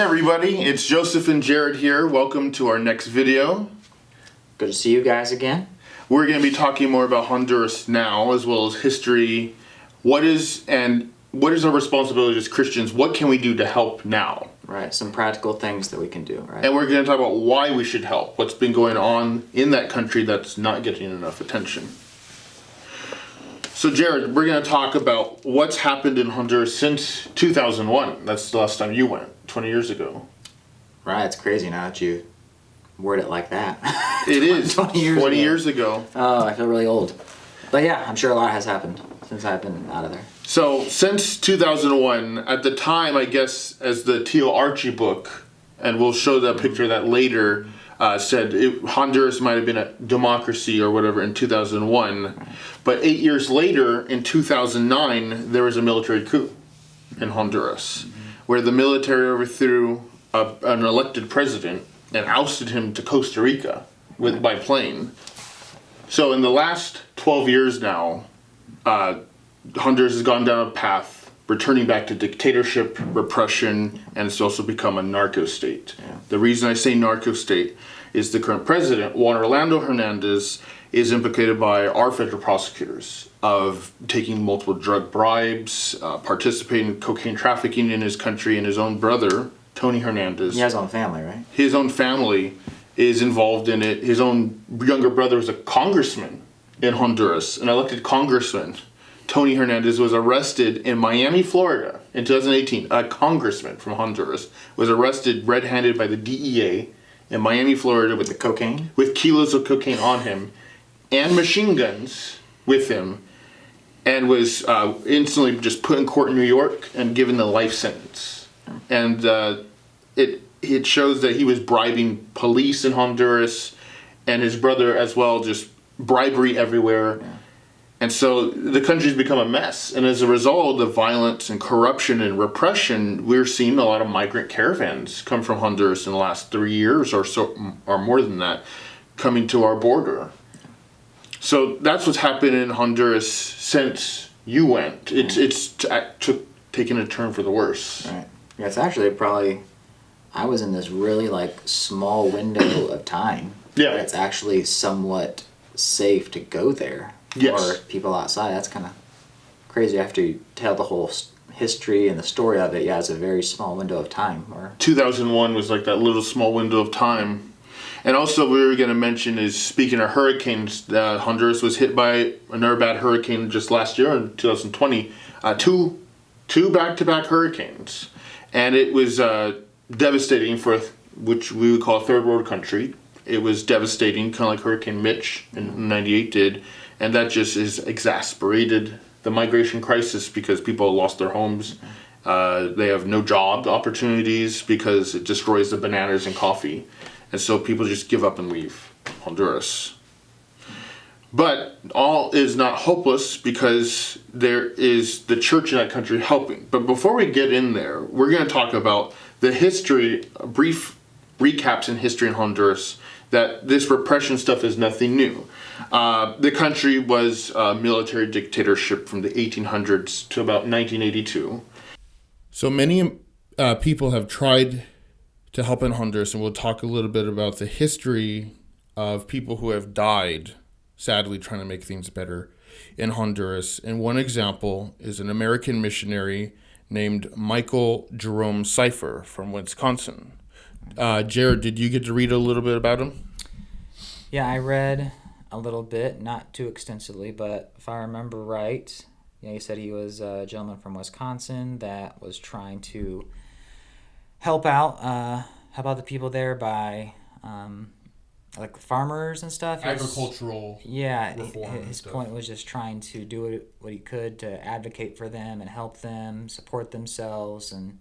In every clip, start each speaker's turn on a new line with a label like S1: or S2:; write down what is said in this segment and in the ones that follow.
S1: everybody, it's Joseph and Jared here. Welcome to our next video.
S2: Good to see you guys again.
S1: We're going to be talking more about Honduras now, as well as history. What is our responsibility as Christians? What can we do to help now?
S2: Right, some practical things that we can do, right?
S1: And we're going to talk about why we should help. What's been going on in that country that's not getting enough attention. So Jared, we're going to talk about what's happened in Honduras since 2001. That's the last time you went, 20 years ago.
S2: Right, it's crazy now that you word it like that.
S1: It is
S2: 20
S1: years ago.
S2: Oh, I feel really old. But yeah, I'm sure a lot has happened since I've been out of there.
S1: So since 2001, at the time, I guess, as the T.O. Archie book, and we'll show that picture of that later, said Honduras might have been a democracy or whatever in 2001. But 8 years later, in 2009, there was a military coup in Honduras, where the military overthrew an elected president and ousted him to Costa Rica by plane. So in the last 12 years now, Honduras has gone down a path returning back to dictatorship, repression, and it's also become a narco state. Yeah. The reason I say narco state is the current president, Juan Orlando Hernandez, is implicated by our federal prosecutors of taking multiple drug bribes, participating in cocaine trafficking in his country, and his own brother, Tony Hernandez.
S2: He has his own family, right?
S1: His own family is involved in it. His own younger brother was a congressman in Honduras, an elected congressman. Tony Hernandez was arrested in Miami, Florida in 2018. A congressman from Honduras was arrested red-handed by the DEA in Miami, Florida with
S2: cocaine?
S1: With kilos of cocaine on him and machine guns with him, and was instantly just put in court in New York and given the life sentence. And it shows that he was bribing police in Honduras and his brother as well, just bribery everywhere. Yeah. And so the country's become a mess. And as a result of the violence and corruption and repression, we're seeing a lot of migrant caravans come from Honduras in the last 3 years or so, or more than that, coming to our border. So that's what's happened in Honduras since you went. It's taken a turn for the worse.
S2: Right. Yeah, it's actually probably, I was in this really small window of time.
S1: Yeah.
S2: Where it's actually somewhat safe to go there.
S1: Yes.
S2: Or people outside. That's kind of crazy after you tell the whole history and the story of it. Yeah, it's a very small window of time.
S1: 2001 was like that little small window of time. And also we were going to mention is, speaking of hurricanes, Honduras was hit by another bad hurricane just last year in 2020. Two back-to-back hurricanes. And it was devastating for which we would call a third world country. It was devastating, kind of like Hurricane Mitch in 98 did. And that just has exasperated the migration crisis because people lost their homes. They have no job opportunities because it destroys the bananas and coffee. And so people just give up and leave Honduras. But all is not hopeless because there is the church in that country helping. But before we get in there, we're going to talk about the history, brief recaps in history in Honduras, that this repression stuff is nothing new. The country was a military dictatorship from the 1800s to about 1982. So many people have tried to help in Honduras, and we'll talk a little bit about the history of people who have died, sadly trying to make things better in Honduras. And one example is an American missionary named Michael Jerome Cipher from Wisconsin. Jared, did you get to read a little bit about him?
S2: Yeah, I read a little bit, not too extensively, but if I remember right, he said he was a gentleman from Wisconsin that was trying to help out the people there by farmers and stuff.
S1: Agricultural reform.
S2: His point was just trying to do what he could to advocate for them and help them support themselves, and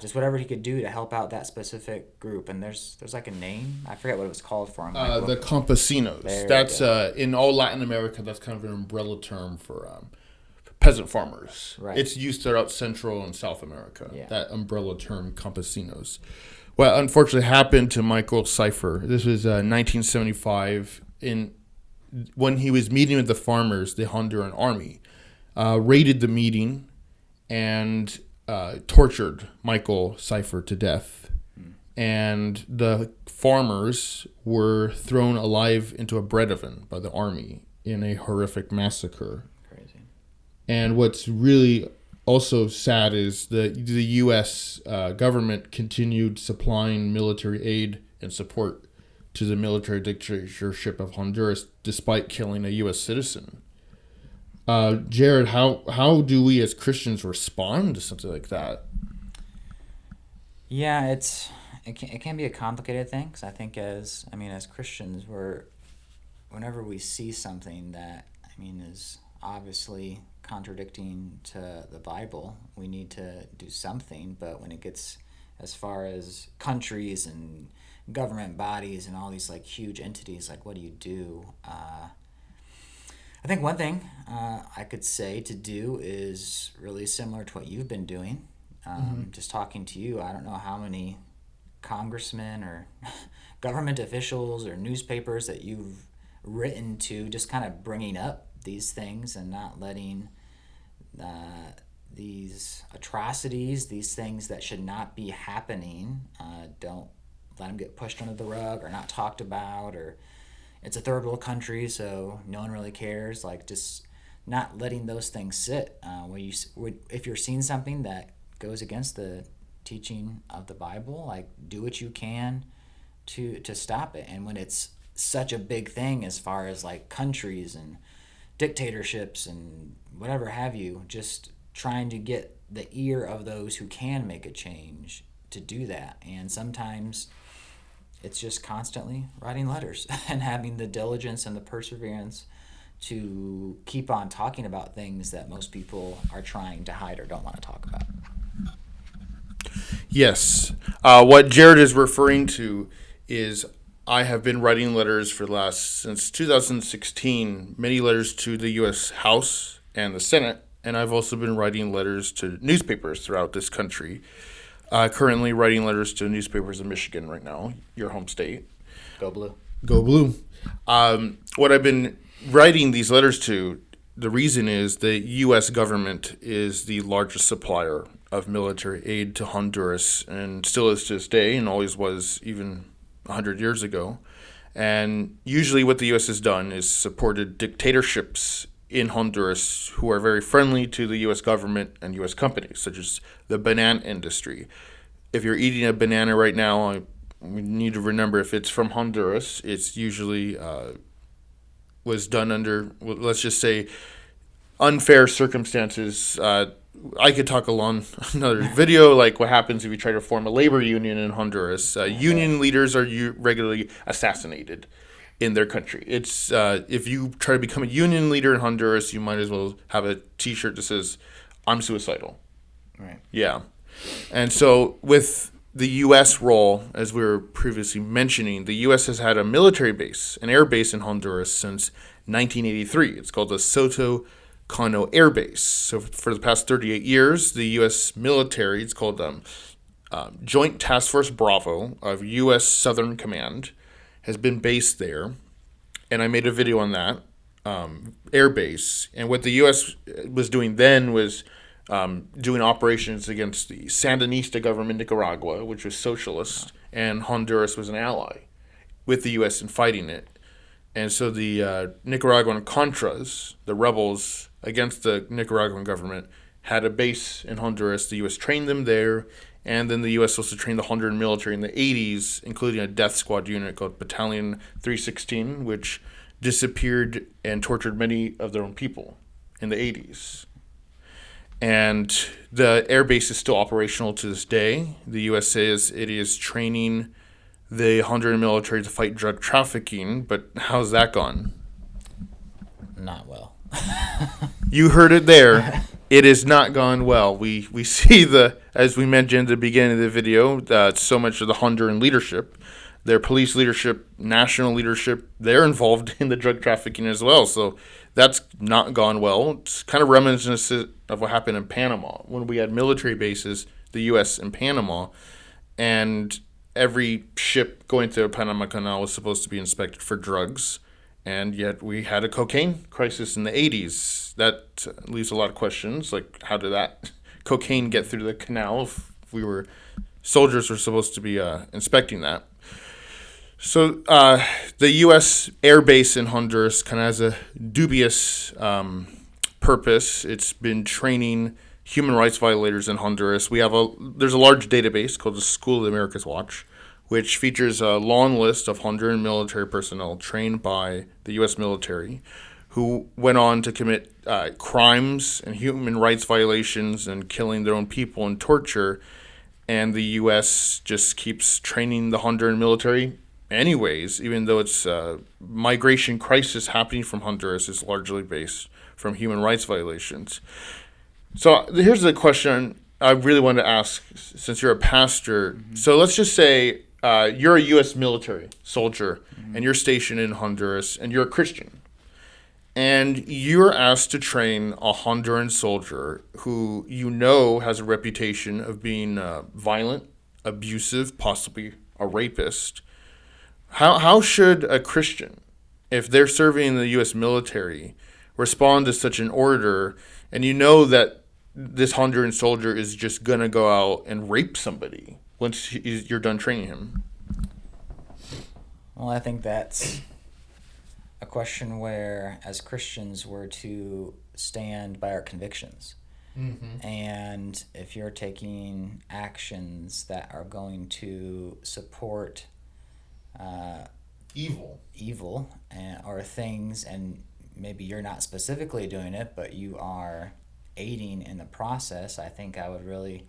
S2: just whatever he could do to help out that specific group. And there's a name, I forget what it was called for him.
S1: The campesinos. That's in all Latin America. That's kind of an umbrella term for peasant farmers.
S2: Right.
S1: It's used throughout Central and South America.
S2: Yeah.
S1: That umbrella term, campesinos. What unfortunately happened to Michael Cipher. This was 1975 when he was meeting with the farmers. The Honduran army raided the meeting and tortured Michael Cipher to death. And the farmers were thrown alive into a bread oven by the army in a horrific massacre.
S2: Crazy.
S1: And what's really also sad is that the U.S. Government continued supplying military aid and support to the military dictatorship of Honduras despite killing a U.S. citizen. Jared, how do we as Christians respond to something like that?
S2: Yeah, it can be a complicated thing, because I think as Christians, whenever we see something that is obviously contradicting to the Bible, we need to do something. But when it gets as far as countries and government bodies and all these like huge entities, like what do you do? I think one thing I could say to do is really similar to what you've been doing. Just talking to you, I don't know how many congressmen or government officials or newspapers that you've written to, just kind of bringing up these things and not letting these atrocities, these things that should not be happening, don't let them get pushed under the rug or not talked about, or it's a third world country, so no one really cares. Like, just not letting those things sit. If you're seeing something that goes against the teaching of the Bible, like, do what you can to stop it. And when it's such a big thing as far as like countries and dictatorships and whatever have you, just trying to get the ear of those who can make a change to do that. And sometimes it's just constantly writing letters and having the diligence and the perseverance to keep on talking about things that most people are trying to hide or don't want to talk about.
S1: Yes. What Jared is referring to is I have been writing letters since 2016, many letters to the U.S. House and the Senate, and I've also been writing letters to newspapers throughout this country. Currently writing letters to newspapers in Michigan right now, your home state.
S2: Go Blue.
S1: Go Blue. What I've been writing these letters to, the reason is the U.S. government is the largest supplier of military aid to Honduras, and still is to this day, and always was even 100 years ago. And usually what the U.S. has done is supported dictatorships in Honduras who are very friendly to the U.S. government and U.S. companies, such as the banana industry. If you're eating a banana right now, we need to remember if it's from Honduras, it's usually was done under, let's just say, unfair circumstances. I could talk along another video, like what happens if you try to form a labor union in Honduras. Union leaders are regularly assassinated in their country. It's if you try to become a union leader in Honduras, you might as well have a T-shirt that says, "I'm suicidal."
S2: Right.
S1: Yeah. And so with the U.S. role, as we were previously mentioning, the U.S. has had a military base, an air base in Honduras since 1983. It's called the Soto Cano Air Base. So for the past 38 years, the U.S. military, it's called Joint Task Force Bravo of U.S. Southern Command, has been based there. And I made a video on that air base. And what the U.S. was doing then was doing operations against the Sandinista government in Nicaragua, which was socialist, and Honduras was an ally with the U.S. in fighting it. And so the Nicaraguan Contras, the rebels against the Nicaraguan government, had a base in Honduras. The U.S. trained them there, and then the U.S. also trained the Honduran military in the 80s, including a death squad unit called Battalion 316, which disappeared and tortured many of their own people in the 80s. And the air base is still operational to this day. The U.S. says it is training the Honduran military to fight drug trafficking, but how's that gone?
S2: Not well.
S1: You heard it there. It has not gone well. We see as we mentioned at the beginning of the video, so much of the Honduran leadership, their police leadership, national leadership, they're involved in the drug trafficking as well. So that's not gone well. It's kind of reminiscent of what happened in Panama when we had military bases, the U.S. in Panama, and every ship going through the Panama Canal was supposed to be inspected for drugs, and yet we had a cocaine crisis in the 80s. That leaves a lot of questions, like how did that cocaine get through the canal if we were soldiers were supposed to be inspecting that. So the U.S. Air Base in Honduras kind of has a dubious purpose. It's been training human rights violators in Honduras. There's a large database called the School of the Americas Watch, which features a long list of Honduran military personnel trained by the U.S. military who went on to commit crimes and human rights violations and killing their own people and torture. And the U.S. just keeps training the Honduran military anyways, even though it's migration crisis happening from Honduras is largely based from human rights violations. So here's the question I really want to ask, since you're a pastor. Mm-hmm. So let's just say you're a U.S. military soldier, mm-hmm. and you're stationed in Honduras, and you're a Christian. And you're asked to train a Honduran soldier who you know has a reputation of being violent, abusive, possibly a rapist. How should a Christian, if they're serving in the U.S. military, respond to such an order, and you know that this Honduran soldier is just going to go out and rape somebody once you're done training him?
S2: Well, I think that's a question where, as Christians, we're to stand by our convictions. Mm-hmm. And if you're taking actions that are going to support evil or things, and maybe you're not specifically doing it, but you are aiding in the process, I think I would really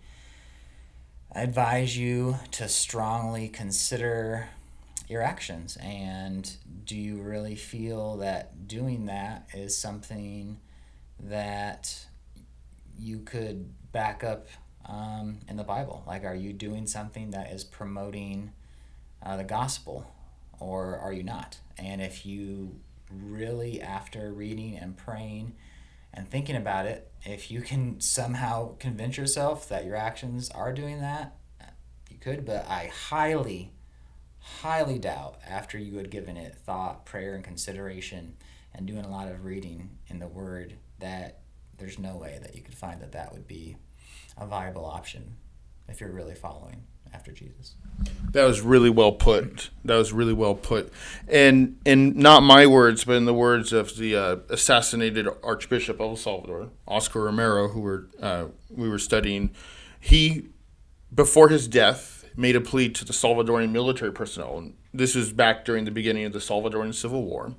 S2: advise you to strongly consider your actions. And do you really feel that doing that is something that you could back up in the Bible? Like, are you doing something that is promoting the gospel, or are you not? And if you really, after reading and praying and thinking about it, if you can somehow convince yourself that your actions are doing that, you could. But I highly doubt, after you had given it thought, prayer, and consideration, and doing a lot of reading in the Word, that there's no way that you could find that would be a viable option if you're really following after Jesus.
S1: That was really well put. And not my words, but in the words of the assassinated Archbishop of El Salvador, Oscar Romero, who we were studying. He, before his death, made a plea to the Salvadoran military personnel. And this was back during the beginning of the Salvadoran Civil War,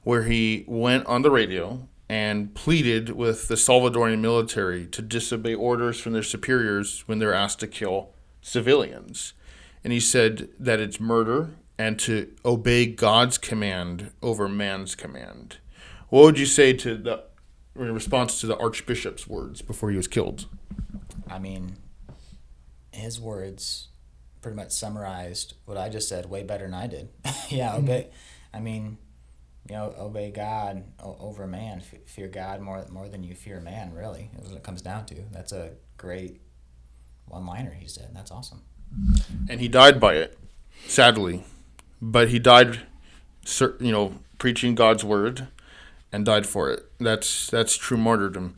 S1: where he went on the radio and pleaded with the Salvadoran military to disobey orders from their superiors when they're asked to kill civilians. And he said that it's murder and to obey God's command over man's command. What would you say in response to the Archbishop's words before he was killed?
S2: I mean, his words pretty much summarized what I just said way better than I did. Obey. I mean, obey God over man. Fear God more than you fear man, really, is what it comes down to. That's a great one-liner he said. That's awesome.
S1: And he died by it, sadly. But he died, preaching God's word and died for it. That's true martyrdom.